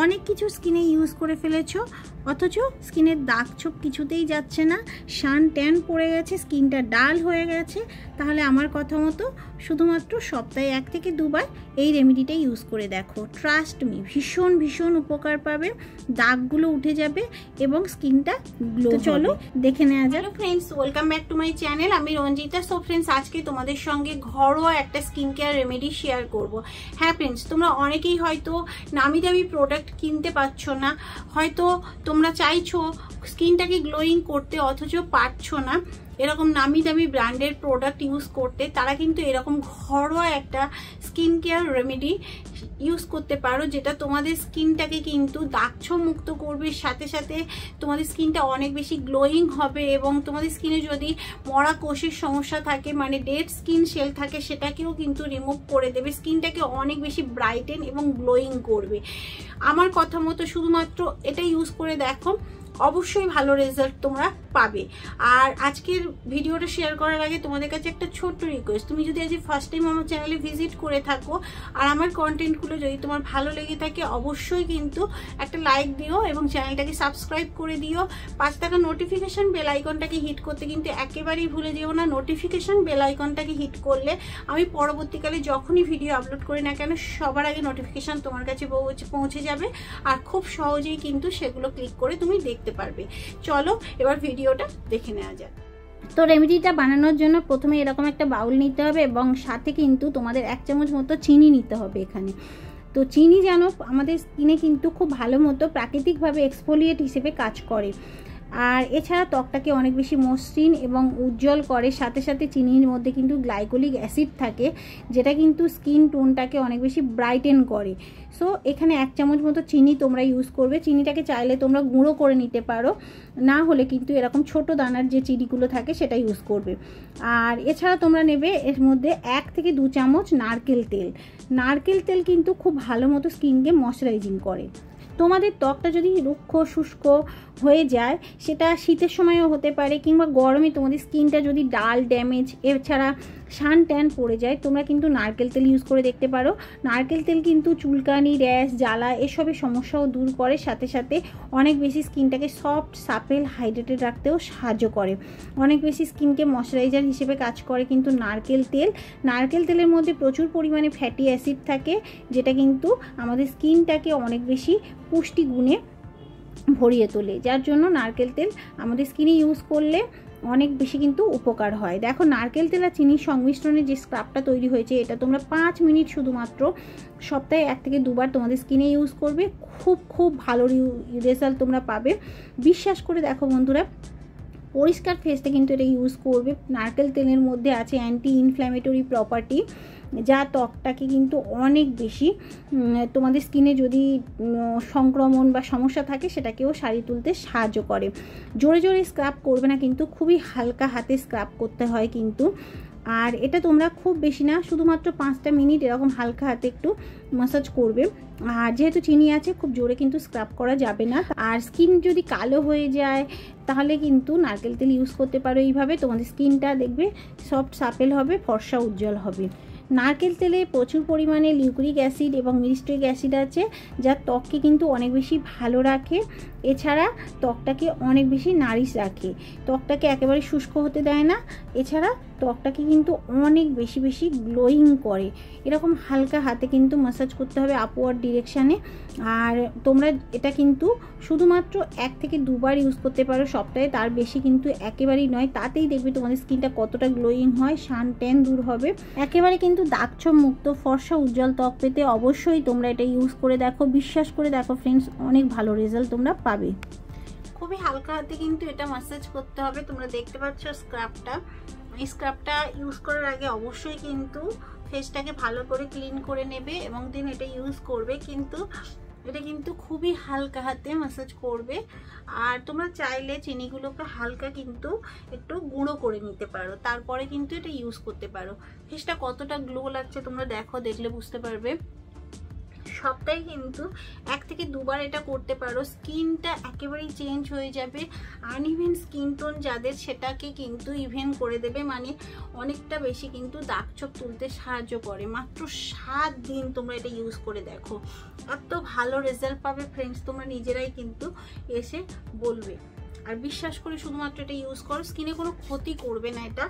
অনেক কিছু স্কিনে ইউজ করে ফেলেছো, অথচ স্কিনের দাগ ছোপ কিছুতেই যাচ্ছে না, সান ট্যান পড়ে গেছে, স্কিনটা ডাল হয়ে গেছে, তাহলে আমার কথা মতো শুধুমাত্র সপ্তাহে 1 থেকে 2 বার এই রেমেডিটা ইউজ করে দেখো। ট্রাস্ট মি, ভীষণ ভীষণ উপকার পাবে, দাগগুলো উঠে যাবে এবং স্কিনটা গ্লো। চলো দেখে নেওয়া যাক। Hello friends, welcome back to my channel. আমি রঞ্জিতা। সো ফ্রেন্ডস, আজকে তোমাদের সঙ্গে ঘরোয়া একটা স্কিন কেয়ার রেমেডি শেয়ার করব। হ্যাঁ ফ্রেন্ডস, তোমরা অনেকেই হয়তো নামি দামি প্রোডাক্ট কিনতে পারছো না, হয়তো তোমরা চাইছো স্কিনটাকে গ্লোয়িং করতে অথচ পারছো না এরকম নামি দামি ব্র্যান্ডের প্রোডাক্ট ইউজ করতে। তারা কিন্তু এরকম ঘরোয়া একটা স্কিন কেয়ার রেমেডি ইউজ করতে পারো, যেটা তোমাদের স্কিনটাকে কিন্তু দাগছোপ মুক্ত করবে, সাথে সাথে তোমাদের স্কিনটা অনেক বেশি গ্লোয়িং হবে এবং তোমাদের স্কিনে যদি মরা কোষের সমস্যা থাকে, মানে ডেড স্কিন সেল থাকে, সেটাকেও কিন্তু রিমুভ করে দেবে, স্কিনটাকে অনেক বেশি ব্রাইটেন এবং গ্লোয়িং করবে। আমার কথা মতো শুধুমাত্র এটা ইউজ করে দেখো, অবশ্যই ভালো রেজাল্ট তোমরা পাবে। আর আজকের ভিডিওটা শেয়ার করার আগে তোমাদের কাছে একটা ছোট্ট রিকোয়েস্ট, তুমি যদি আজ ফার্স্ট টাইম আমার চ্যানেলে ভিজিট করে থাকো আর আমার কন্টেন্টগুলো যদি তোমার ভালো লেগে থাকে, অবশ্যই কিন্তু একটা লাইক দিও এবং চ্যানেলটাকে সাবস্ক্রাইব করে দিও। 5 টাকা নোটিফিকেশন বেল আইকনটাকে হিট করতে কিন্তু একেবারেই ভুলে যেও না। নোটিফিকেশন বেল আইকনটাকে হিট করলে আমি পরবর্তীকালে যখনই ভিডিও আপলোড করি না কেন, সবার আগে নোটিফিকেশন তোমার কাছে পৌঁছে যাবে আর খুব সহজেই কিন্তু সেগুলো ক্লিক করে তুমি দেখতে পারবে। চলো এবার ভিডিওটা দেখে নেওয়া যাক। তো রেমেডিটা বানানোর জন্য প্রথমে এরকম একটা বাউল নিতে হবে এবং সাথে কিন্তু তোমাদের 1 চামচ মতো চিনি নিতে হবে এখানে। তো চিনি যেন আমাদের স্কিনে কিন্তু খুব ভালো মতো প্রাকৃতিকভাবে এক্সফোলিয়েট হিসেবে কাজ করে, আর এছাড়া ত্বকটাকে অনেক বেশি মসৃণ এবং উজ্জ্বল করে। সাথে সাথে চিনির মধ্যে কিন্তু গ্লাইকোলিক অ্যাসিড থাকে, যেটা কিন্তু স্কিন টোনটাকে অনেক বেশি ব্রাইটেন করে। সো এখানে 1 চামচ মতো চিনি তোমরা ইউজ করবে। চিনিটাকে চাইলে তোমরা গুঁড়ো করে নিতে পারো, না হলে কিন্তু এরকম ছোট দানার যে চিনিগুলো থাকে সেটা ইউজ করবে। আর এছাড়া তোমরা নেবে এর মধ্যে 1 থেকে 2 চামচ নারকেল তেল। নারকেল তেল কিন্তু খুব ভালো মতো স্কিনকে ময়শ্চারাইজিং করে। তোমাদের ত্বকটা যদি রুক্ষ শুষ্ক হয়ে যায়, সেটা শীতের সময়ও হতে পারে কিংবা গরমে তোমাদের স্কিনটা যদি ডাল ড্যামেজ, এছাড়া সান ট্যান পড়ে যায়, তোমরা কিন্তু নারকেল তেল ইউজ করে দেখতে পারো। নারকেল তেল কিন্তু চুলকানি, র্যাশ, জ্বালা এসবের সমস্যাও দূর করে, সাথে সাথে অনেক বেশি স্কিনটাকে সফট, সাপেল, হাইড্রেটেড রাখতেও সাহায্য করে। অনেক বেশি স্কিনকে ময়শ্চারাইজার হিসেবে কাজ করে কিন্তু নারকেল তেল। নারকেল তেলের মধ্যে প্রচুর পরিমাণে ফ্যাটি অ্যাসিড থাকে, যেটা কিন্তু আমাদের স্কিনটাকে অনেক বেশি পুষ্টি গুণে ভরিয়ে তোলে, যার জন্য নারকেল তেল আমাদের স্কিনে ইউজ করলে অনেক বেশি কিন্তু উপকার হয়। দেখো, নারকেল তেল আর চিনির সংমিশ্রণে যে স্ক্রাবটা তৈরি হয়েছে, এটা তোমরা 5 মিনিট শুধুমাত্র সপ্তাহে 1 থেকে 2 বার তোমাদের স্কিনে ইউজ করবে। খুব ভালো রেজাল্ট তোমরা পাবে, বিশ্বাস করে দেখো বন্ধুরা। পরিষ্কার ফেসতে কিন্তু এটা ইউজ করবে। নারকেল তেলের মধ্যে আছে অ্যান্টি ইনফ্ল্যামেটরি প্রপার্টি, যা ত্বকটাকে কিন্তু অনেক বেশি তোমাদের স্কিনে যদি সংক্রমণ বা সমস্যা থাকে সেটাকেও সারিয়ে তুলতে সাহায্য করে। জোরে জোরে স্ক্রাব করবে না, কিন্তু খুবই হালকা হাতে স্ক্রাব করতে হয় কিন্তু। আর এটা তোমরা খুব বেশি না, শুধুমাত্র 5টা মিনিট এরকম হালকা হাতে একটু ম্যাসাজ করবে। আর যেহেতু চিনি আছে, খুব জোরে কিন্তু স্ক্রাব করা যাবে না। আর স্কিন যদি কালো হয়ে যায়, তাহলে কিন্তু নারকেল তেল ইউজ করতে পারো। এইভাবে তোমাদের স্কিনটা দেখবে সফট, সাপেল হবে, ফর্সা, উজ্জ্বল হবে। নারকেল তেলে প্রচুর পরিমাণে লিউকরিক অ্যাসিড এবং মিরিস্ট্রিক অ্যাসিড আছে, যা ত্বককে কিন্তু অনেক বেশি ভালো রাখে। এছাড়া ত্বকটাকে অনেক বেশি নারিশ রাখে, ত্বকটাকে একেবারে শুষ্ক হতে দেয় না। এছাড়া ত্বকটাকে কিন্তু অনেক বেশি গ্লোয়িং করে। এরকম হালকা হাতে কিন্তু ম্যাসাজ করতে হবে আপওয়ার্ড ডিরেকশানে। আর তোমরা এটা কিন্তু শুধুমাত্র 1 থেকে 2 বার ইউজ করতে পারো সপ্তাহে, তার বেশি কিন্তু একেবারেই নয়। তাতেই দেখবে তোমাদের স্কিনটা কতটা গ্লোয়িং হয়, সান ট্যান দূর হবে। একেবারে কিন্তু দাগছোপ মুক্ত, ফর্সা, উজ্জ্বল ত্বক পেতে অবশ্যই তোমরা এটা ইউজ করে দেখো। বিশ্বাস করে দেখো ফ্রেন্ডস, অনেক ভালো রেজাল্ট তোমরা পাবে। খুবই হালকা হাতে কিন্তু এটা ম্যাসাজ করতে হবে। তোমরা দেখতে পাচ্ছ স্ক্রাবটা। এই স্ক্রাবটা ইউজ করার আগে অবশ্যই কিন্তু ফেসটাকে ভালো করে ক্লিন করে নেবে এবং দেন এটা ইউজ করবে। কিন্তু এটা কিন্তু খুবই হালকা হাতে ম্যাসাজ করবে। আর তোমরা চাইলে চিনিগুলোকে হালকা কিন্তু একটু গুঁড়ো করে নিতে পারো, তারপরে কিন্তু এটা ইউজ করতে পারো। ফেসটা কতটা গ্লো লাগছে তোমরা দেখো, দেখলে বুঝতে পারবে। সপ্তাহে কিন্তু 1 থেকে 2 বার এটা করতে পারো। স্কিনটা একেবারেই চেঞ্জ হয়ে যাবে। আনইভেন স্কিন টোন যাদের সেটাকে কিন্তু ইভেন করে দেবে, মানে অনেকটা বেশি কিন্তু দাগ ছোপ তুলতে সাহায্য করে। মাত্র 7 দিন তোমরা এটা ইউজ করে দেখো, এত ভালো রেজাল্ট পাবে ফ্রেন্ডস, তোমরা নিজেরাই কিন্তু এসে বলবে। আর বিশ্বাস করে শুধুমাত্র এটা ইউজ করো, স্কিনে কোনো ক্ষতি করবে না এটা।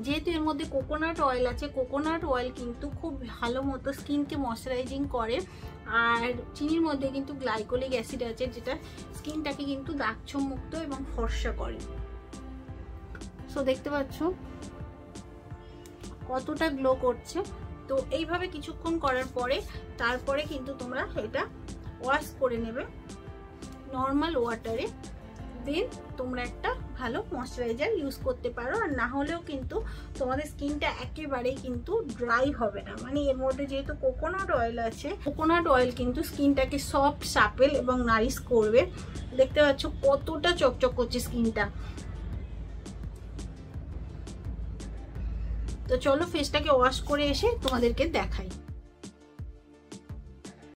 যেহেতু এর মধ্যে কোকোনাট অয়েল আছে, কোকোনাট অয়েল কিন্তু খুব ভালো মতো স্কিনকে ময়শ্চারাইজিং করে। আর চিনির মধ্যে কিন্তু গ্লাইকোলিক অ্যাসিড আছে, যেটা স্কিনটাকে কিন্তু দাগছোপ মুক্ত এবং ফর্সা করে। সো দেখতে পাচ্ছ কতটা গ্লো করছে। তো এইভাবে কিছুক্ষণ করার পরে তারপরে কিন্তু তোমরা এটা ওয়াশ করে নেবে নর্মাল ওয়াটারে। দেন তোমরা একটা ভালো ময়শ্চারাইজার ইউজ করতে পারো। আর না হলেও কিন্তু তোমাদের স্কিনটা একেবারেই কিন্তু ড্রাই হবে না, মানে এর মধ্যে যেহেতু কোকোনাট অয়েল আছে, কোকোনাট অয়েল কিন্তু স্কিনটাকে সফট, সাপেল এবং নারিশ করবে। দেখতে পাচ্ছ কতটা চকচক করছে স্কিনটা। তো চলো ফেসটাকে ওয়াশ করে এসে তোমাদেরকে দেখাই।